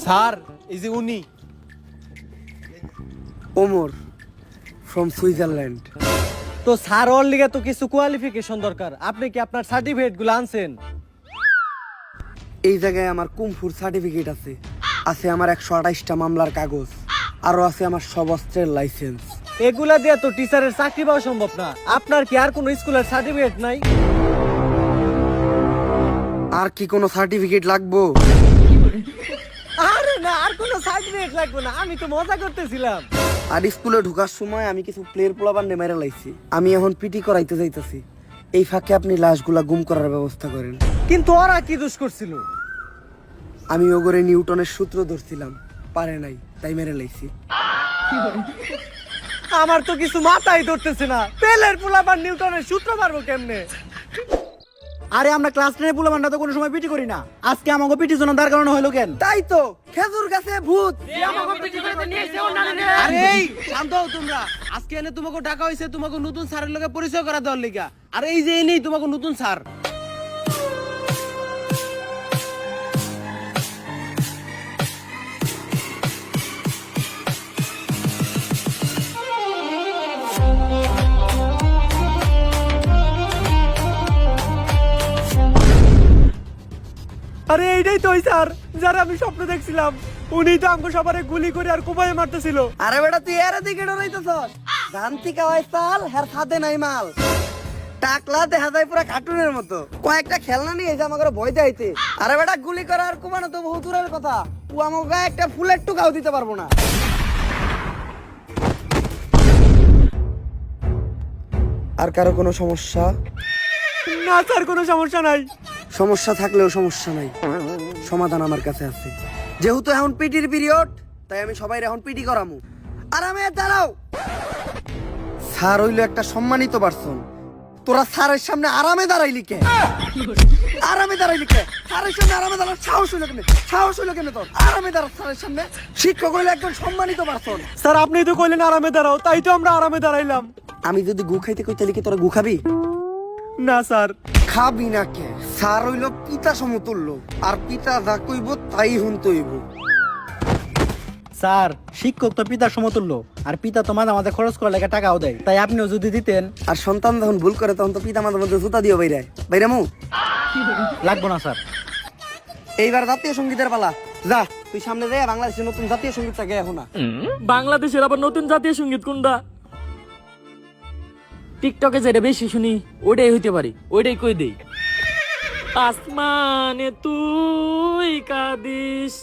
Sir এই যে উনি ওমর ফ্রম সুইজারল্যান্ড। তো স্যার ওর লিগে তো কিছু কোয়ালিফিকেশন দরকার। আপনি কি আপনার সার্টিফিকেট গুলো আনছেন? এই জায়গায় আমার কুমফুর সার্টিফিকেট আছে, আছে আমার 128টা মামলার কাগজ, আরো আছে আমার সব অস্ত্রের লাইসেন্স। এগুলা দিয়ে তো টিচারের চাকরি পাওয়া সম্ভব না। আপনার কি আর কোনো স্কুলের সার্টিফিকেট নাই? আর কি কোনো সার্টিফিকেট লাগবো? আরে না, আর কোনো সার্টিফিকেট লাগবে না, আমি তো মজা করতেছিলাম। আর স্কুলে ঢোকার সময় আমি কিছু প্লেয়ার পোলাবার মেরে লাইছি, আমি এখন পিটি করাইতে যাইতেছি। এই ফাঁকে আপনি লাশগুলা গুম করার ব্যবস্থা করেন। কিন্তু ওরা কি দোষ করছিল? আমি ওগরে নিউটনের সূত্র ধরছিলাম, পারে নাই, তাই মেরে লাইছি। আমার তো কিছু মাথায় ধরতেছে না, পেলের পোলাপান নিউটনের সূত্র পারবো কেমনে? আরে আমরা ক্লাস 10 পোলাপানরা তো কোনো সময় পিটি করি না, আজকে আমাকে পিটির জন্য দাঁড় করানো হলো কেন? তাই তো খেজুর গাছে ভূত। আরে এই শান্ত হও তোমরা। আজকে এনে তোমাকে ডাকা হইছে তোমাকে নতুন স্যারের লগে পরিচয় করা দেওয়ার লিগা। আর এই যে এনেই তোমাকে নতুন স্যার। আরে এইটাই তো ওই স্যার যারা আমি স্বপ্ন দেখছিলাম। উনি তো আমাকে সবারে গুলি করে আর কোপায় মারতেছিল। আরে বেটা তুই এর দিকে ডরাইতেছস? জানতি কাওয়াই চাল হের খাদে নাই মাল। টাকলা দেখা যায় পুরা কার্টুনের মতো। কয়েকটা খেলনা নিয়ে এসে আমাকে ভয় দেখাইতে। আরে বেটা গুলি করা আর কোপানো তো বহু দূরের কথা। ও আমাকে গায়ে একটা ফুলের টুকাও দিতে পারবো না। আর কারো কোনো সমস্যা? না স্যার, কোনো সমস্যা নাই। সমস্যা থাকলেও সমস্যা নাই, সমাধান আমার কাছে আছে। যেহেতু এখন পিটির পিরিয়ড, তাই আমি সবাই এখন পিটি করামু। আরামে দাঁড়াও। স্যার হইলো একটা সম্মানিত পারসন, তোরা স্যারের সামনে আরামে দাঁড়াইলি কে? আরামে দাঁড়াইলি কে? স্যারের সামনে আরামে দাঁড়ার সাহস হইলো কেন? সাহস হইলো কেন তোর? আরামে দাঁড়া স্যারের সামনে। শিক্ষক হইলো একজন সম্মানিত পারসন। স্যার আপনি তো কইলেন আরামে দাঁড়াও, তাই তো আমরা আরামে দাঁড়াইলাম। আমি যদি গু খাইতে কই তাহলে কি তোরা গু খাবি? না স্যার। খাবি না কে? স্যার হইলো পিতা সমতুল্য, আর পিতা যা কইব তাই হুনতে হইব। স্যার শিক্ষক তো পিতার সমতুল্য, আর পিতা তো মাঝে মাঝে খরচ করার লেগে টাকাও দেয়, তাই আপনিও যদি দিতেন। আর সন্তান যখন ভুল করে তখন তো পিতা মাতার মধ্যে জুতা দিও বাইরামু। লাগবো না স্যার। এইবার জাতীয় সঙ্গীতের পালা। যা তুই সামনে যা, বাংলাদেশের নতুন জাতীয় সঙ্গীতটা গে এখন না। বাংলাদেশের আবার নতুন জাতীয় সঙ্গীত কোনটা? টিকটকে যেটা বেশি শুনি ওইটাই হইতে পারি, ওইটাই কই দেই। আসমানে তুই কাঁদিস